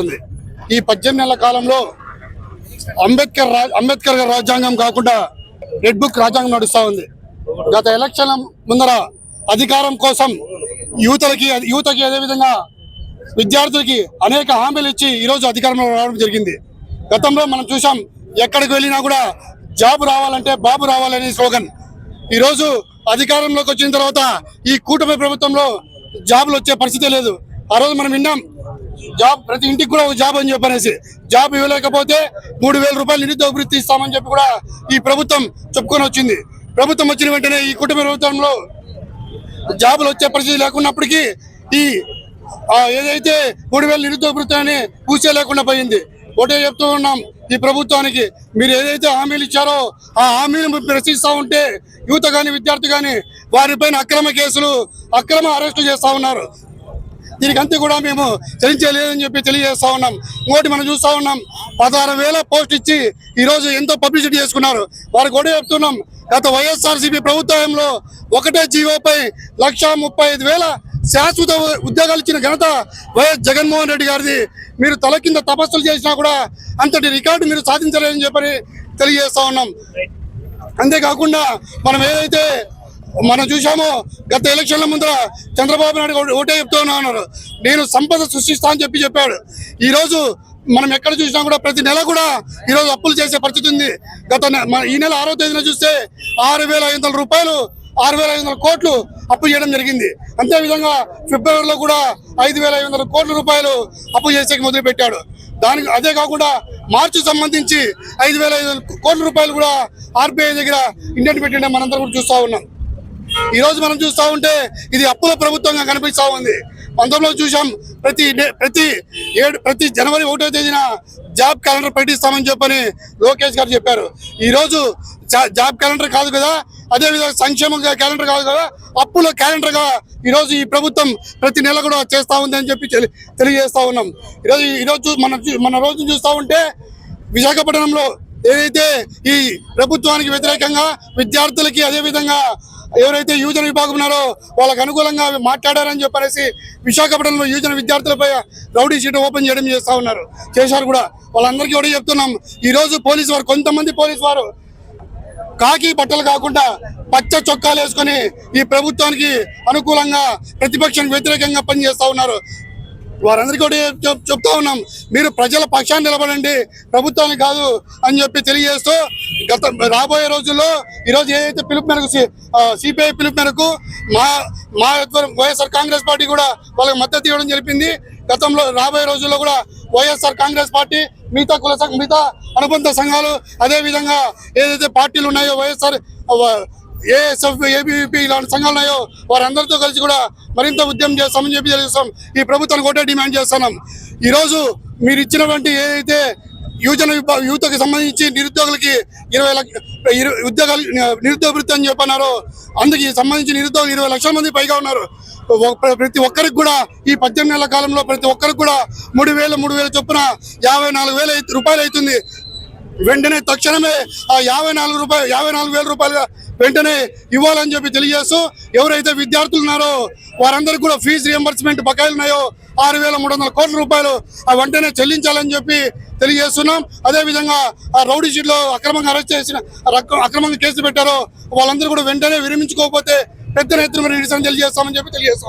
ఉంది. ఈ 18 నెలల కాలంలో అంబేద్కర్ గారి రాజ్యాంగం కాకుండా రెడ్ బుక్ రాజ్యాంగం నడుస్తూ ఉంది. గత ఎలక్షన్ ముందర అధికారం కోసం యువతకి అదేవిధంగా విద్యార్థులకి అనేక హామీలు ఇచ్చి ఈరోజు అధికారంలో రావడం జరిగింది. గతంలో మనం చూసాం, ఎక్కడికి వెళ్ళినా కూడా జాబ్ రావాలంటే బాబు రావాలనే స్లోగన్. ఈరోజు అధికారంలోకి వచ్చిన తర్వాత ఈ కూటమి ప్రభుత్వంలో జాబులు వచ్చే పరిస్థితే లేదు. ఆ రోజు మనం విన్నాం, జాబ్ ప్రతి ఇంటికి కూడా ఒక జాబ్ అని చెప్పనేసి, జాబ్ ఇవ్వలేకపోతే 3,000 రూపాయలు నిరుద్యోగ వృత్తి ఇస్తామని చెప్పి కూడా ఈ ప్రభుత్వం చెప్పుకొని వచ్చింది. ప్రభుత్వం వచ్చిన వెంటనే ఈ కుటుంబ ప్రభుత్వంలో జాబులు వచ్చే పరిస్థితి లేకున్నప్పటికీ ఈ ఏదైతే 3,000 నిరుద్యోగ వృత్తి అని పూసే లేకుండా పోయింది. ఒకటే చెప్తూ ఉన్నాం, ఈ ప్రభుత్వానికి మీరు ఏదైతే హామీలు ఇచ్చారో ఆ హామీలు ప్రశ్నిస్తూ ఉంటే యువత కానీ విద్యార్థి కానీ వారిపైన అక్రమ కేసులు, అక్రమ అరెస్టులు చేస్తూ ఉన్నారు. దీనికంతా కూడా మేము చెల్లించలేదని చెప్పి తెలియజేస్తా ఉన్నాం. ఇంకోటి మనం చూస్తూ ఉన్నాం, 16,000 పోస్ట్ ఇచ్చి ఈరోజు ఎంతో పబ్లిసిటీ చేసుకున్నారు. వారికి కూడా చెప్తున్నాం, గత వైఎస్ఆర్సీపీ ప్రభుత్వంలో ఒకటే జీవోపై 1,35,000 శాశ్వత ఉద్యోగాలు ఇచ్చిన ఘనత వైఎస్ జగన్మోహన్ రెడ్డి గారిది. మీరు తల కింద తపస్సులు చేసినా కూడా అంతటి రికార్డు మీరు సాధించలేదని చెప్పని తెలియజేస్తా ఉన్నాం. అంతేకాకుండా మనం ఏదైతే మనం చూసామో, గత ఎలక్షన్ల ముందర చంద్రబాబు నాయుడు ఒకటే చెప్తూ ఉన్నారు, నేను సంపద సృష్టిస్తా అని చెప్పాడు. ఈరోజు మనం ఎక్కడ చూసినా కూడా ప్రతి నెల కూడా ఈరోజు అప్పులు చేసే పరిస్థితి ఉంది. ఈ నెల 6వ తేదీన చూస్తే 6,500 రూపాయలు, 6,500 కోట్లు అప్పు చేయడం జరిగింది. అంతేవిధంగా ఫిబ్రవరిలో కూడా 5,500 కోట్ల రూపాయలు అప్పు చేసేకి మొదలుపెట్టాడు. దానికి అదే కాకుండా మార్చి సంబంధించి 5,500 కోట్ల రూపాయలు కూడా ఆర్బీఐ దగ్గర ఇండియన్ పెట్టిండే మనందరం కూడా చూస్తూ ఉన్నాం. ఈ రోజు మనం చూస్తూ ఉంటే ఇది అప్పుల ప్రభుత్వంగా కనిపిస్తూ ఉంది. 19లో చూసాం, ప్రతి జనవరి 1వ తేదీన జాబ్ క్యాలెండర్ ప్రకటిస్తామని చెప్పని లోకేష్ గారు చెప్పారు. ఈరోజు జాబ్ క్యాలెండర్ కాదు కదా, అదేవిధంగా సంక్షేమ క్యాలెండర్ కాదు కదా, అప్పుల క్యాలెండర్గా ఈరోజు ఈ ప్రభుత్వం ప్రతి నెల కూడా చేస్తూ ఉంది అని చెప్పి తెలియజేస్తూ ఉన్నాం. ఈరోజు మన రోజు చూస్తూ ఉంటే విశాఖపట్నంలో ఏదైతే ఈ ప్రభుత్వానికి వ్యతిరేకంగా విద్యార్థులకి అదేవిధంగా ఎవరైతే యువజన విభాగం ఉన్నారో వాళ్ళకు అనుకూలంగా మాట్లాడారని చెప్పేసి విశాఖపట్నంలో యువజన విద్యార్థులపై రౌడీ షీట్ ఓపెన్ చేశారు కూడా. వాళ్ళందరికీ కూడా చెప్తున్నాం, ఈరోజు పోలీసు వారు, కొంతమంది పోలీసు వారు కాకి బట్టలు కాకుండా పచ్చ చొక్కాలు వేసుకొని ఈ ప్రభుత్వానికి అనుకూలంగా ప్రతిపక్షానికి వ్యతిరేకంగా పనిచేస్తూ ఉన్నారు. వారందరికీ కూడా చెప్తా ఉన్నాం, మీరు ప్రజల పక్షాన్ని నిలబడండి, ప్రభుత్వాన్ని కాదు అని చెప్పి తెలియజేస్తూ రాబోయే రోజుల్లో ఈరోజు ఏదైతే పిలుపు మేరకు సిపిఐ పిలుపు మేరకు మా వైఎస్ఆర్ కాంగ్రెస్ పార్టీ కూడా వాళ్ళకి మద్దతు ఇవ్వడం జరిపింది. గతంలో రాబోయే రోజుల్లో కూడా వైఎస్ఆర్ కాంగ్రెస్ పార్టీ మిగతా అనుబంధ సంఘాలు అదేవిధంగా ఏదైతే పార్టీలు ఉన్నాయో వైఎస్ఆర్ ఏఎస్ఎఫ్ ఏబీవీపీ ఇలాంటి సంఘాలు ఉన్నాయో వారందరితో కలిసి కూడా మరింత ఉద్యమం చేస్తామని చెప్పి తెలియజేస్తాం. ఈ ప్రభుత్వానికి ఒకటే డిమాండ్ చేస్తున్నాం, ఈరోజు మీరు ఇచ్చినటువంటి ఏదైతే యువతకి సంబంధించి నిరుద్యోగులకి 20 లక్షల ఉద్యోగాలు నిరుద్యోగ వృత్తి అని చెప్పన్నారో, అందుకు సంబంధించి నిరుద్యోగులు 20 లక్షల మంది పైగా ఉన్నారు. ప్రతి ఒక్కరికి కూడా ఈ 18 నెలల కాలంలో ప్రతి ఒక్కరికి కూడా 3,000 చొప్పున 54,000 రూపాయలు అవుతుంది. వెంటనే తక్షణమే ఆ 54,000 రూపాయలుగా వెంటనే ఇవ్వాలని చెప్పి తెలియజేస్తూ, ఎవరైతే విద్యార్థులు ఉన్నారో వారందరికీ కూడా ఫీజు రియంబర్స్మెంట్ బకాయిలు ఉన్నాయో 6,300 కోట్ల రూపాయలు ఆ వెంటనే చెల్లించాలని చెప్పి తెలియజేస్తున్నాం. అదేవిధంగా ఆ రౌడీ షీట్లో అక్రమంగా అరెస్ట్ చేసిన అక్రమంగా కేసు పెట్టారో వాళ్ళందరూ కూడా వెంటనే విరమించుకోకపోతే పెద్ద ఎత్తున నిరసన తెలియజేస్తామని చెప్పి తెలియజేస్తాం.